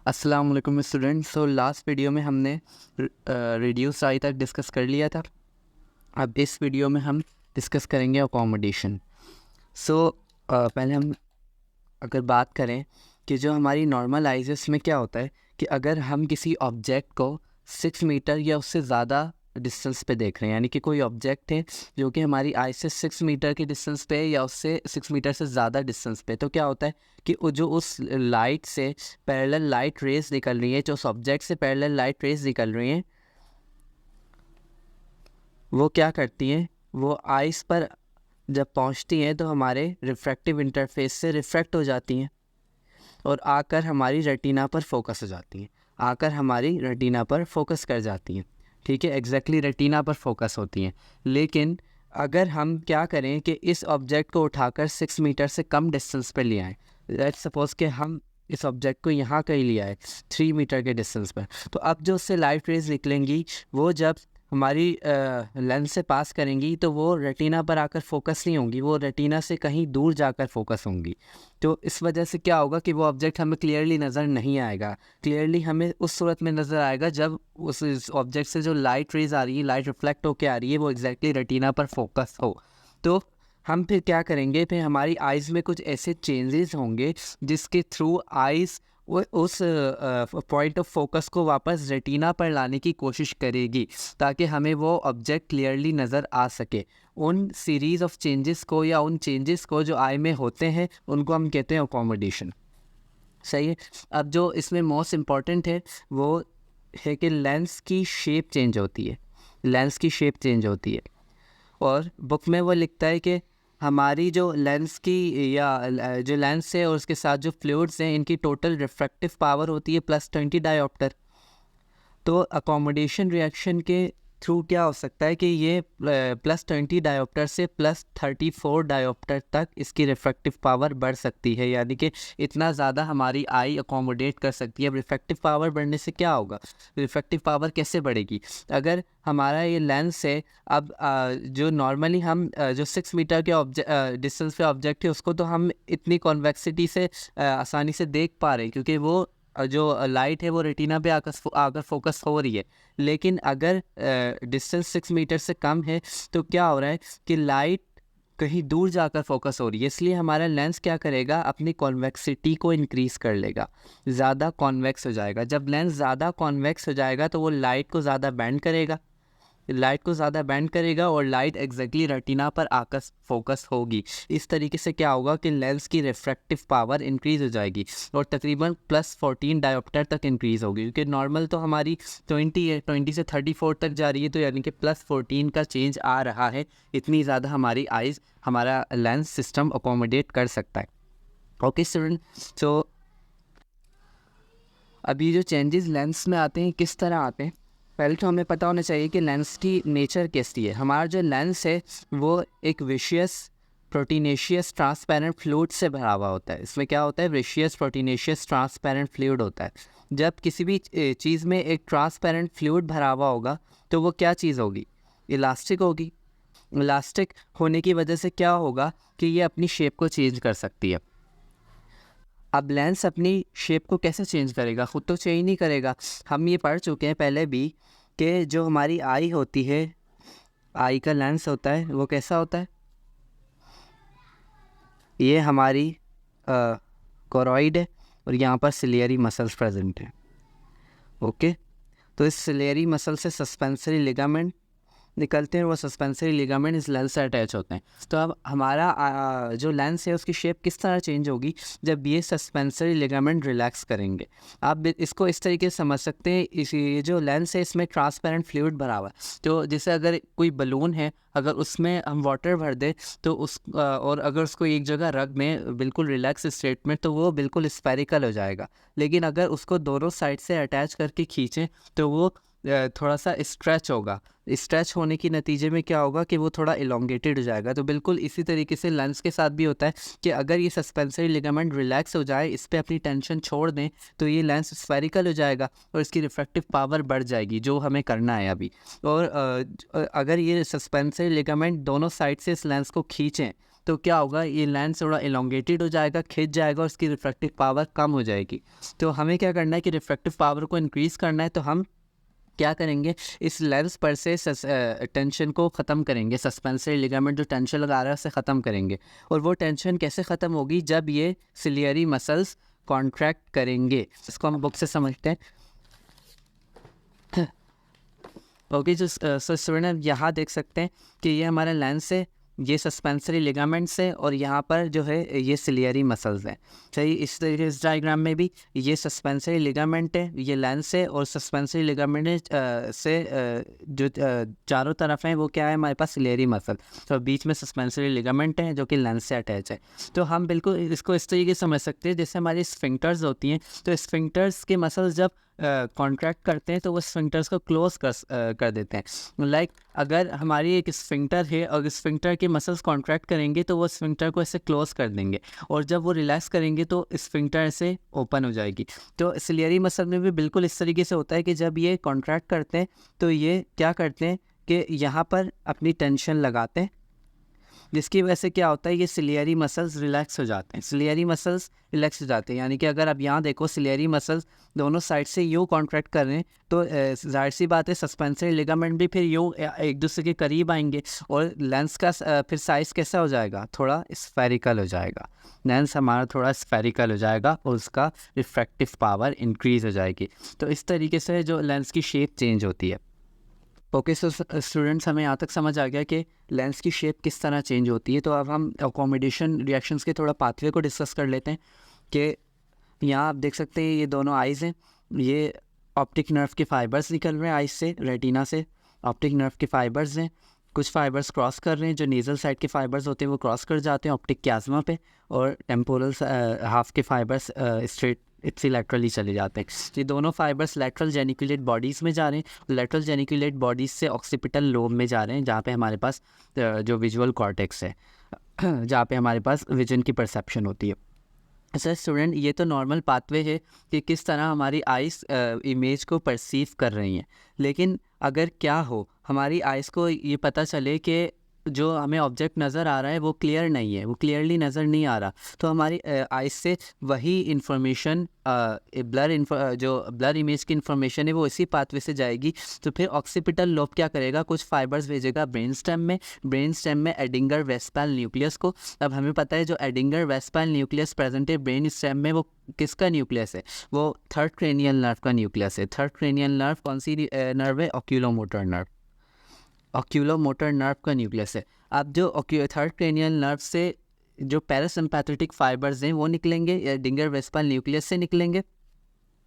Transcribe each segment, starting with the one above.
अस्सलाम वालेकुम student. So last video में हमने रिड्यूस आई तक डिस्कस कर लिया था। अब इस वीडियो में हम डिस्कस करेंगे अकोमोडेशन। सो पहले हम अगर बात करें कि जो हमारी नॉर्मल आइज़ में क्या होता है कि अगर हम किसी ऑब्जेक्ट को 6 मीटर या उससे ज़्यादा डिस्टेंस पे देख रहे हैं, यानी कि कोई ऑब्जेक्ट है जो कि हमारी आई से 6 मीटर की डिस्टेंस पे है या उससे 6 मीटर से ज़्यादा डिस्टेंस पे, तो क्या होता है कि जो उस लाइट से पैरेलल लाइट रेज निकल रही है, जो उस ऑब्जेक्ट से पैरेलल लाइट रेज निकल रही हैं, वो क्या करती हैं, वो आइस पर जब पहुंचती हैं तो हमारे रिफ्रैक्टिव इंटरफेस से रिफ्रैक्ट हो जाती हैं और आकर हमारी रेटिना पर फोकस हो जाती हैं, आकर हमारी रेटिना पर फोकस कर जाती हैं। ठीक है, एग्जैक्टली रेटिना पर फोकस होती हैं। लेकिन अगर हम क्या करें कि इस ऑब्जेक्ट को उठाकर 6 मीटर से कम डिस्टेंस पर ले आएँ, लेट्स सपोज कि हम इस ऑब्जेक्ट को यहाँ कहीं लिया है 3 मीटर के डिस्टेंस पर, तो अब जो उससे लाइट रेज निकलेंगी वो जब हमारी लेंस से पास करेंगी तो वो रेटिना पर आकर फोकस नहीं होंगी, वो रेटिना से कहीं दूर जाकर फोकस होंगी। तो इस वजह से क्या होगा कि वो ऑब्जेक्ट हमें क्लियरली नज़र नहीं आएगा। क्लियरली हमें उस सूरत में नज़र आएगा जब उस ऑब्जेक्ट से जो लाइट रेज आ रही है, लाइट रिफ्लेक्ट होकर आ रही है, वो एग्जैक्टली रेटिना पर फोकस हो। तो हम फिर क्या करेंगे, फिर हमारी आइज़ में कुछ ऐसे चेंजेस होंगे जिसके थ्रू आइज़ वो उस पॉइंट ऑफ फोकस को वापस रेटिना पर लाने की कोशिश करेगी ताकि हमें वो ऑब्जेक्ट क्लियरली नज़र आ सके। उन सीरीज़ ऑफ चेंजेस को या उन चेंजेस को जो आई में होते हैं उनको हम कहते हैं अकोमोडेशन। सही है। अब जो इसमें मोस्ट इम्पॉर्टेंट है वो है कि लेंस की शेप चेंज होती है, लेंस की शेप चेंज होती है। और बुक में वो लिखता है कि हमारी जो लेंस की या जो लेंस है और उसके साथ जो फ्लूइड्स हैं, इनकी टोटल रिफ्रैक्टिव पावर होती है +20 डायोप्टर। तो अकोमोडेशन रिएक्शन के थ्रू क्या हो सकता है कि ये +20 डायोप्टर से +34 डायोप्टर तक इसकी रिफ्रैक्टिव पावर बढ़ सकती है, यानी कि इतना ज़्यादा हमारी आई अकोमोडेट कर सकती है। अब रिफ्रैक्टिव पावर बढ़ने से क्या होगा, रिफ्रैक्टिव पावर कैसे बढ़ेगी? अगर हमारा ये लेंस है, अब जो नॉर्मली हम जो 6 मीटर के डिस्टेंस पे ऑब्जेक्ट है उसको तो हम इतनी कॉन्वेक्सिटी से आसानी से देख पा रहे हैं क्योंकि वो जो लाइट है वो रेटिना पे आकर फोकस हो रही है। लेकिन अगर डिस्टेंस 6 मीटर से कम है तो क्या हो रहा है कि लाइट कहीं दूर जाकर फोकस हो रही है, इसलिए हमारा लेंस क्या करेगा, अपनी कॉन्वेक्सिटी को इंक्रीज़ कर लेगा, ज़्यादा कॉन्वेक्स हो जाएगा। जब लेंस ज़्यादा कॉन्वेक्स हो जाएगा तो वो लाइट को ज़्यादा बेंड करेगा, लाइट को ज़्यादा बेंड करेगा और लाइट एग्जैक्टली रेटिना पर आकर फोकस होगी। इस तरीके से क्या होगा कि लेंस की रिफ्रैक्टिव पावर इंक्रीज़ हो जाएगी और तकरीबन +14 डायोप्टर तक इंक्रीज़ होगी, क्योंकि नॉर्मल तो हमारी 20 है, 20 से 34 तक जा रही है, तो यानी कि +14 का चेंज आ रहा है। इतनी ज़्यादा हमारी आइज़, हमारा लेंस सिस्टम अकोमोडेट कर सकता है। ओके स्टूडेंट, सो अब ये जो चेंजेस लेंस में आते हैं किस तरह आते हैं, पहले तो हमें पता होना चाहिए कि लेंस की नेचर कैसी है। हमारा जो लेंस है वो एक विशियस प्रोटीनेशियस ट्रांसपेरेंट फ्लूइड से भरा हुआ होता है। इसमें क्या होता है, विशियस प्रोटीनेशियस ट्रांसपेरेंट फ्लूइड होता है। जब किसी भी चीज़ में एक ट्रांसपेरेंट फ्लूइड भरा हुआ होगा तो वो क्या चीज़ होगी, इलास्टिक होगी। इलास्टिक होने की वजह से क्या होगा कि ये अपनी शेप को चेंज कर सकती है। अब लेंस अपनी शेप को कैसे चेंज करेगा, ख़ुद तो चेंज नहीं करेगा। हम ये पढ़ चुके हैं पहले भी कि जो हमारी आई होती है, आई का लेंस होता है वो कैसा होता है, ये हमारी कोरॉइड है और यहाँ पर सिलियरी मसल्स प्रेजेंट हैं। ओके, तो इस सिलियरी मसल से सस्पेंसरी लिगामेंट निकलते हैं और वो सस्पेंसरी लिगामेंट इस लेंस से अटैच होते हैं। तो अब हमारा जो लेंस है उसकी शेप किस तरह चेंज होगी, जब ये सस्पेंसरी लिगामेंट रिलैक्स करेंगे। आप इसको इस तरीके से समझ सकते हैं, ये जो लेंस है इसमें ट्रांसपेरेंट फ्लूइड भरा हुआ है। तो जैसे अगर कोई बलून है, अगर उसमें हम वाटर भर दें तो और अगर उसको एक जगह रख दें बिल्कुल रिलैक्स स्टेट में तो वो बिल्कुल स्फेरिकल हो जाएगा। लेकिन अगर उसको दोनों साइड से अटैच करके खींचें तो वो थोड़ा सा स्ट्रेच होगा। स्ट्रेच होने के नतीजे में क्या होगा कि वो थोड़ा इलोंगेटेड हो जाएगा। तो बिल्कुल इसी तरीके से लेंस के साथ भी होता है कि अगर ये सस्पेंसरी लिगामेंट रिलैक्स हो जाए, इस पर अपनी टेंशन छोड़ दें, तो ये लेंस स्फेरिकल हो जाएगा और इसकी रिफ्रैक्टिव पावर बढ़ जाएगी, जो हमें करना है अभी। और अगर ये सस्पेंसरी लिगामेंट दोनों साइड से इस लेंस को खींचें तो क्या होगा, ये लेंस थोड़ा इलोंगेटेड हो जाएगा, खिंच जाएगा और उसकी रिफ्रैक्टिव पावर कम हो जाएगी। तो हमें क्या करना है कि रिफ्रैक्टिव पावर को इंक्रीज़ करना है, तो हम क्या करेंगे, इस लेंस पर से टेंशन को ख़त्म करेंगे, सस्पेंसरी लिगामेंट जो टेंशन लगा रहा है उसे ख़त्म करेंगे। और वो टेंशन कैसे ख़त्म होगी, जब ये सिलियरी मसल्स कॉन्ट्रैक्ट करेंगे। इसको हम बुक से समझते हैं। ओके, जो स्टूडेंट यहाँ देख सकते हैं कि ये हमारा लेंस है, ये सस्पेंसरी लिगामेंट्स है और यहाँ पर जो है ये सिलियरी मसल्स हैं। सही, इस तरीके इस डायग्राम में भी ये सस्पेंसरी लिगामेंट है, ये लेंस है और सस्पेंसरी लिगामेंट से जो चारों तरफ हैं वो क्या है हमारे पास, सिलियरी मसल। तो बीच में सस्पेंसरी लिगामेंट है जो कि लेंस से अटैच है। तो हम बिल्कुल इसको इस तरीके से समझ सकते हैं, जैसे हमारी स्फिंक्टर्स होती हैं, तो स्फिंक्टर्स के मसल्स जब कॉन्ट्रैक्ट करते हैं तो वो स्फिंक्टर्स को क्लोज कर देते हैं। लाइक अगर हमारी एक स्फिंक्टर है और स्फिंक्टर के मसल्स कॉन्ट्रैक्ट करेंगे तो वो स्फिंक्टर को ऐसे क्लोज कर देंगे, और जब वो रिलैक्स करेंगे तो स्फिंक्टर ऐसे ओपन हो जाएगी। तो सिलियरी मसल में भी बिल्कुल इस तरीके से होता है कि जब ये कॉन्ट्रैक्ट करते हैं तो ये क्या करते हैं कि यहाँ पर अपनी टेंशन लगाते हैं, जिसकी वजह से क्या होता है, ये सिलियरी मसल्स रिलैक्स हो जाते हैं। सिलियरी मसल्स रिलैक्स हो जाते हैं, यानी कि अगर आप यहाँ देखो सिलियरी मसल्स दोनों साइड से यूँ कॉन्ट्रैक्ट कर रहे हैं तो जाहिर सी बात है सस्पेंसरी लिगामेंट भी फिर यूँ एक दूसरे के करीब आएंगे और लेंस का फिर साइज़ कैसा हो जाएगा, थोड़ा स्फेरिकल हो जाएगा। लेंस हमारा थोड़ा स्फेरिकल हो जाएगा और उसका रिफ्रैक्टिव पावर इंक्रीज़ हो जाएगी। तो इस तरीके से जो लेंस की शेप चेंज होती है। ओके, सो स्टूडेंट्स, हमें यहाँ तक समझ आ गया कि लेंस की शेप किस तरह चेंज होती है। तो अब हम अकोमोडेशन रिएक्शंस के थोड़ा पाथवे को डिस्कस कर लेते हैं कि यहाँ आप देख सकते हैं ये दोनों आइज़ हैं, ये ऑप्टिक नर्व के फाइबर्स निकल रहे हैं आइज़ से, रेटिना से ऑप्टिक नर्व के फाइबर्स हैं। कुछ फाइबर्स क्रॉस कर रहे हैं, जो नेज़ल साइड के फाइबर्स होते हैं वो क्रॉस कर जाते हैं ऑप्टिक क्याज़्मा पे, और टेम्पोरल हाफ के फाइबर्स स्ट्रेट इप्सिलैटरली चले जाते हैं। ये दोनों फाइबर्स लैटरल जेनिकुलेट बॉडीज़ में जा रहे हैं, लैटरल जेनिकुलेट बॉडीज़ से ऑक्सीपिटल लोब में जा रहे हैं, जहाँ पे हमारे पास जो विजुअल कॉर्टेक्स है, जहाँ पे हमारे पास विजन की परसेप्शन होती है। सर स्टूडेंट, ये तो नॉर्मल पाथवे है कि किस तरह हमारी आइज़ इमेज को परसीव कर रही हैं, लेकिन अगर क्या हो हमारी आइज़ को ये पता चले कि जो हमें ऑब्जेक्ट नज़र आ रहा है वो क्लियर नहीं है, वो क्लियरली नज़र नहीं आ रहा, तो हमारी आइज़ से वही इंफॉर्मेशन जो ब्लर इमेज की इंफॉर्मेशन है वो इसी पाथवे से जाएगी। तो फिर ऑक्सीपिटल लोब क्या करेगा, कुछ फाइबर्स भेजेगा ब्रेन स्टेम में एडिंगर वेस्पल न्यूक्लियस को। अब हमें पता है जो एडिंगर वेस्पल न्यूक्लियस प्रेजेंट है ब्रेन स्टेम में, वो किसका न्यूक्लियस है, वो थर्ड क्रेनियल नर्व का न्यूक्लियस है। थर्ड क्रेनियल नर्व कौन सी नर्व है, ऑक्यूलोमोटर नर्व, ऑक्यूलोमोटर नर्व का न्यूक्लियस है। अब जो थर्ड क्रेनियल नर्व से जो पैरासिम्पैथेटिक फाइबर्स हैं वो निकलेंगे, या डिंगर वेस्पल न्यूक्लियस से निकलेंगे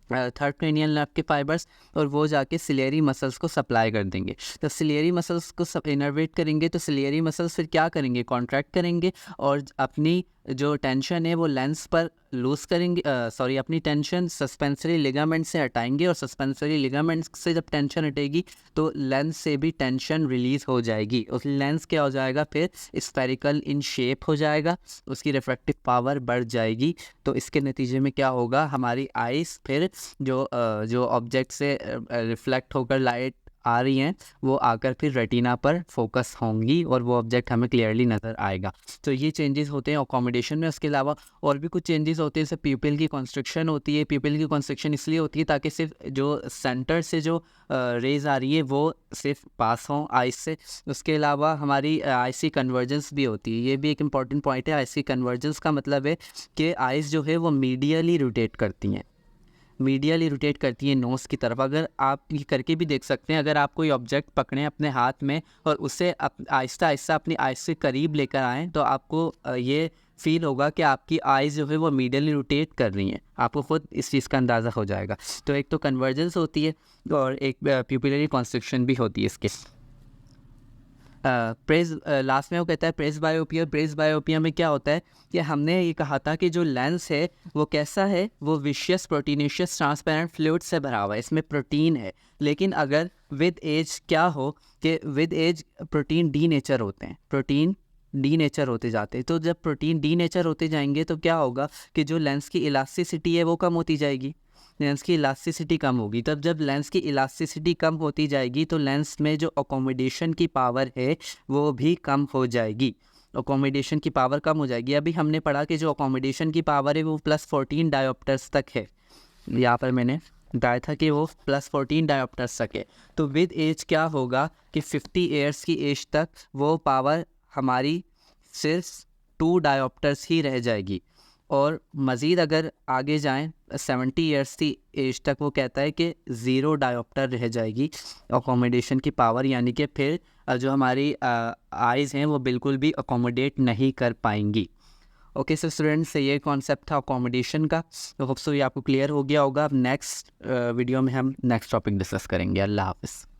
थर्ड क्रेनियल नर्व के फाइबर्स, और वो जाके सिलियरी मसल्स को सप्लाई कर देंगे। तो सिलियरी मसल्स को सब इनर्वेट करेंगे, तो सिलियरी मसल्स फिर क्या करेंगे, कॉन्ट्रैक्ट करेंगे और अपनी जो टेंशन है वो लेंस पर लूज़ करेंगे, अपनी टेंशन सस्पेंसरी लिगामेंट से हटाएंगे, और सस्पेंसरी लिगामेंट से जब टेंशन हटेगी तो लेंस से भी टेंशन रिलीज़ हो जाएगी। उस लेंस क्या हो जाएगा, फिर स्फेरिकल इन शेप हो जाएगा, उसकी रिफ्रैक्टिव पावर बढ़ जाएगी। तो इसके नतीजे में क्या होगा, हमारी आइज़ फिर जो ऑब्जेक्ट से रिफ्लेक्ट होकर लाइट आ रही हैं वो आकर फिर रेटिना पर फोकस होंगी और वो ऑब्जेक्ट हमें क्लियरली नज़र आएगा। तो ये चेंजेस होते हैं अकोमोडेशन में। उसके अलावा और भी कुछ चेंजेस होते हैं, जैसे प्यूपिल की कंस्ट्रक्शन होती है। प्यूपिल की कंस्ट्रक्शन इसलिए होती है ताकि सिर्फ जो सेंटर से जो रेज आ रही है वो सिर्फ पास हों आइस से। उसके अलावा हमारी आइस की कन्वर्जेंस भी होती है, ये भी एक इम्पॉर्टेंट पॉइंट है। आइस की कन्वर्जेंस का मतलब है कि आइस जो है वो मीडियली रोटेट करती हैं, मीडियली रोटेट करती है नोज़ की तरफ। अगर आप ये करके भी देख सकते हैं, अगर आप कोई ऑब्जेक्ट पकड़ें अपने हाथ में और उसे आहिस्ता आहिस्ता अपनी आइज़ के करीब लेकर आएँ तो आपको ये फील होगा कि आपकी आइज़ जो है वो मीडियली रोटेट कर रही हैं, आपको खुद इस चीज़ का अंदाज़ा हो जाएगा। तो एक तो कन्वर्जेंस होती है और एक प्यूपिलरी कॉन्स्ट्रिक्शन भी होती है इसके। प्रेस लास्ट में वो कहता है प्रेस बायोपिया। प्रेस बायोपिया में क्या होता है कि हमने ये कहा था कि जो लेंस है वो कैसा है, वो विशियस प्रोटीनेशियस ट्रांसपेरेंट फ्लूइड से भरा हुआ है, इसमें प्रोटीन है। लेकिन अगर विद एज क्या हो कि with age protein denature होते हैं, प्रोटीन डी नेचर होते जाते हैं। तो जब प्रोटीन डी नेचर होते जाएंगे तो क्या होगा कि जो लेंस की इलास्टिसिटी है वो कम होती जाएगी, लेंस की इलास्टिसिटी कम होगी। तब जब लेंस की इलास्टिसिटी कम होती जाएगी तो लेंस में जो अकोमोडेशन की पावर है वो भी कम हो जाएगी। अकोमोडेशन की पावर कम हो जाएगी। अभी हमने पढ़ा कि जो अकोमोडेशन की पावर है वो +14 डायोप्टर्स तक है, यहाँ पर मैंने बताया था कि वो +14 डायोप्टर्स तक है। तो विद एज क्या होगा कि 50 ईयर्स की एज तक वो पावर हमारी सिर्फ 2 डायोप्टर्स ही रह जाएगी, और मज़ीद अगर आगे जाएं 70 ईयर्स की एज तक वो कहता है कि 0 डायोप्टर रह जाएगी अकोमोडेशन की पावर, यानी कि फिर जो हमारी आइज़ हैं वो बिल्कुल भी अकोमोडेट नहीं कर पाएंगी। ओके सो स्टूडेंट्स, ये कॉन्सेप्ट था अकोमोडेशन का। तो होप सो ये आपको क्लियर हो गया होगा। अब नेक्स्ट वीडियो में हम नेक्स्ट टॉपिक डिस्कस करेंगे। अल्लाह हाफ़िज़।